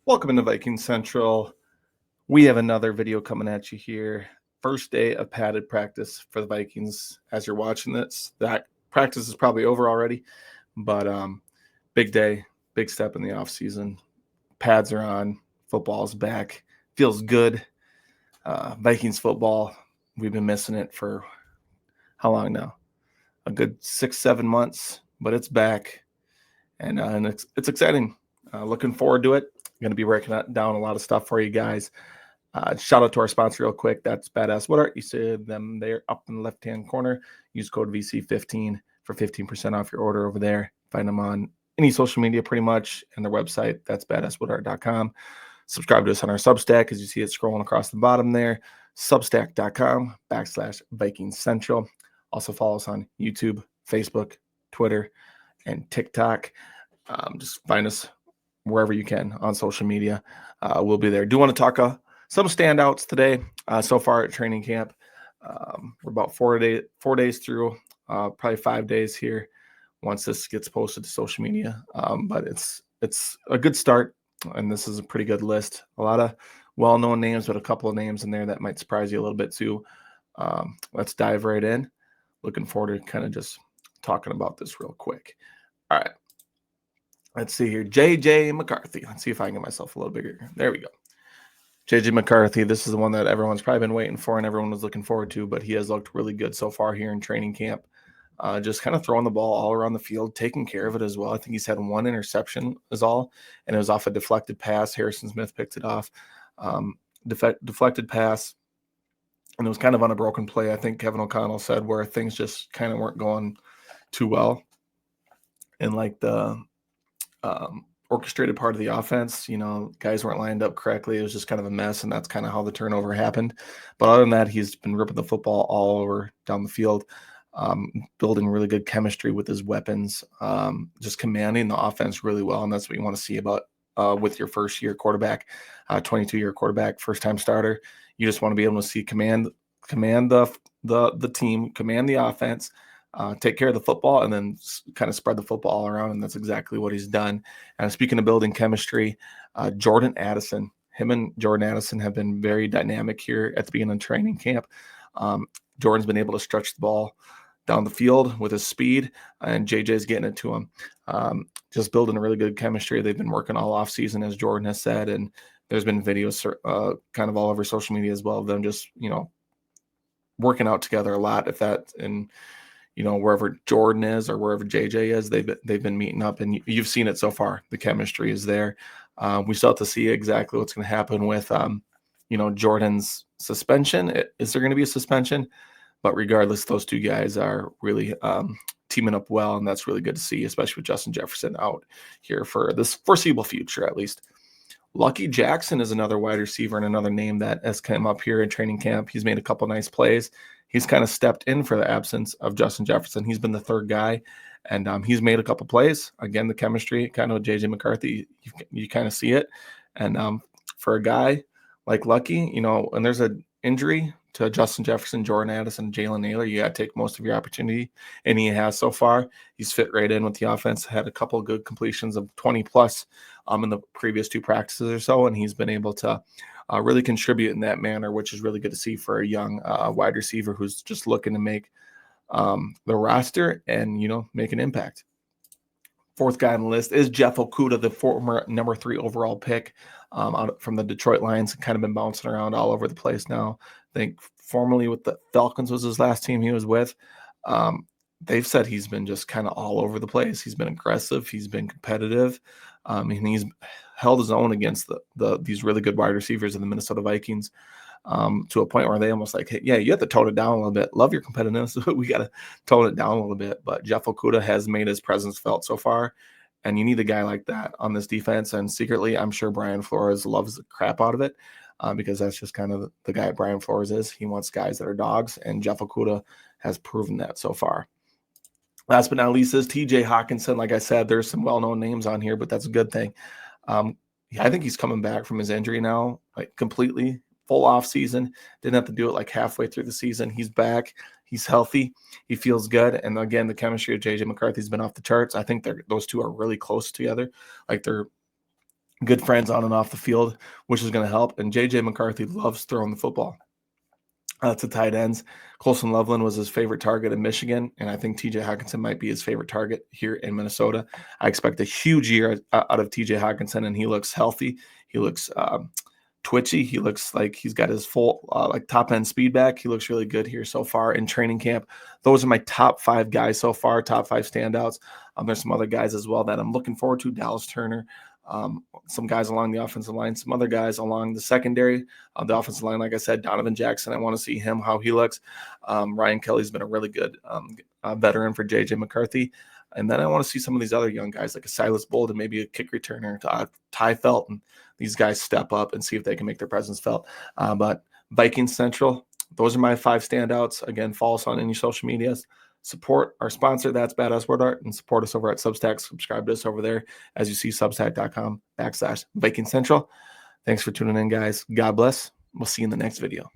Welcome into Vikings Central. We have another video coming at you here. First day of padded practice for the Vikings. As you're watching this, that practice is probably over already, but big day, big step in the off season. Pads are on, football's back. Feels good. Vikings football, we've been missing it for how long now? A good 6-7 months, but it's back, and it's exciting. Looking forward to it. Going to be breaking down a lot of stuff for you guys. Shout out to our sponsor real quick. That's Badass Wood Art. You see them there up in the left-hand corner. Use code VC15 for 15% off your order over there. Find them on any social media pretty much, and their website. That's badasswoodart.com. Subscribe to us on our Substack, as you see it scrolling across the bottom there. Substack.com/Vikings Central. Also follow us on YouTube, Facebook, Twitter, and TikTok. Just find us wherever you can on social media. We'll be there. Do want to talk some standouts today so far at training camp. We're about 4 days through, probably 5 days here once this gets posted to social media. But it's a good start, and this is a pretty good list. A lot of well-known names, but a couple of names in there that might surprise you a little bit too. Let's dive right in. Looking forward to kind of just talking about this real quick. All right. Let's see here. J.J. McCarthy. Let's see if I can get myself a little bigger. There we go. J.J. McCarthy. This is the one that everyone's probably been waiting for and everyone was looking forward to, but he has looked really good so far here in training camp. Just kind of throwing the ball all around the field, taking care of it as well. I think he's had one interception is all, and it was off a deflected pass. Harrison Smith picked it off. Deflected pass, and it was kind of on a broken play, I think Kevin O'Connell said, where things just kind of weren't going too well. And like the orchestrated part of the offense, guys weren't lined up correctly. It was just kind of a mess, and that's kind of how the turnover happened. But other than that, he's been ripping the football all over down the field, building really good chemistry with his weapons, just commanding the offense really well, and that's what you want to see about with your first-year quarterback, 22-year quarterback, first-time starter. You just want to be able to see command the team, command the offense, take care of the football, and then kind of spread the football all around, and that's exactly what he's done. And speaking of building chemistry, Jordan Addison, him and Jordan Addison have been very dynamic here at the beginning of training camp. Jordan's been able to stretch the ball down the field with his speed, and JJ's getting it to him. Just building a really good chemistry. They've been working all off season, as Jordan has said, and there's been videos kind of all over social media as well of them just, working out together a lot. If that, and wherever Jordan is or wherever JJ is, they've been meeting up, and you've seen it so far. The chemistry is there. We still have to see exactly what's going to happen with, Jordan's suspension. Is there going to be a suspension? But regardless, those two guys are really teaming up well, and that's really good to see, especially with Justin Jefferson out here for this foreseeable future, at least. Lucky Jackson is another wide receiver and another name that has come up here in training camp. He's made a couple nice plays. He's kind of stepped in for the absence of Justin Jefferson. He's been the third guy, and he's made a couple plays. Again, the chemistry, kind of with J.J. McCarthy, you kind of see it. And for a guy like Lucky, when there's an injury to Justin Jefferson, Jordan Addison, Jalen Naylor, you got to take most of your opportunity, and he has so far. He's fit right in with the offense, had a couple of good completions of 20-plus in the previous two practices or so, and he's been able to really contribute in that manner, which is really good to see for a young wide receiver who's just looking to make the roster and, make an impact. Fourth guy on the list is Jeff Okudah, the former number 3 overall pick out from the Detroit Lions, kind of been bouncing around all over the place now. I think formerly with the Falcons was his last team he was with. They've said he's been just kind of all over the place. He's been aggressive. He's been competitive. And he's held his own against these really good wide receivers in the Minnesota Vikings to a point where they almost like, hey, yeah, you have to tone it down a little bit. Love your competitiveness. We got to tone it down a little bit. But Jeff Okudah has made his presence felt so far. And you need a guy like that on this defense. And secretly, I'm sure Brian Flores loves the crap out of it because that's just kind of the guy Brian Flores is. He wants guys that are dogs. And Jeff Okudah has proven that so far. Last but not least is TJ Hawkinson. Like I said, there's some well-known names on here, but that's a good thing. I think he's coming back from his injury now, like completely full off season. Didn't have to do it like halfway through the season. He's back. He's healthy. He feels good. And again, the chemistry of JJ McCarthy's been off the charts. I think those two are really close together. Like they're good friends on and off the field, which is going to help. And J.J. McCarthy loves throwing the football. To tight ends. Colson Loveland was his favorite target in Michigan, and I think TJ Hawkinson might be his favorite target here in Minnesota. I expect a huge year out of TJ Hawkinson, and he looks healthy. He looks twitchy. He looks like he's got his full like top end speed back. He looks really good here so far in training camp. Those are my top 5 guys so far, top 5 standouts. There's some other guys as well that I'm looking forward to. Dallas Turner, some guys along the offensive line, some other guys along the secondary. The offensive line, like I said, Donovan Jackson, I want to see him, how he looks. Ryan Kelly's been a really good veteran for J.J. McCarthy. And then I want to see some of these other young guys like a Silas Bolden, maybe a kick returner, Ty Felton. These guys step up and see if they can make their presence felt. But Vikings Central, those are my 5 standouts. Again, follow us on any social medias. Support our sponsor, that's Badass Word Art, and support us over at Substack. Subscribe to us over there as you see substack.com/Viking Central. Thanks for tuning in, guys. God bless. We'll see you in the next video.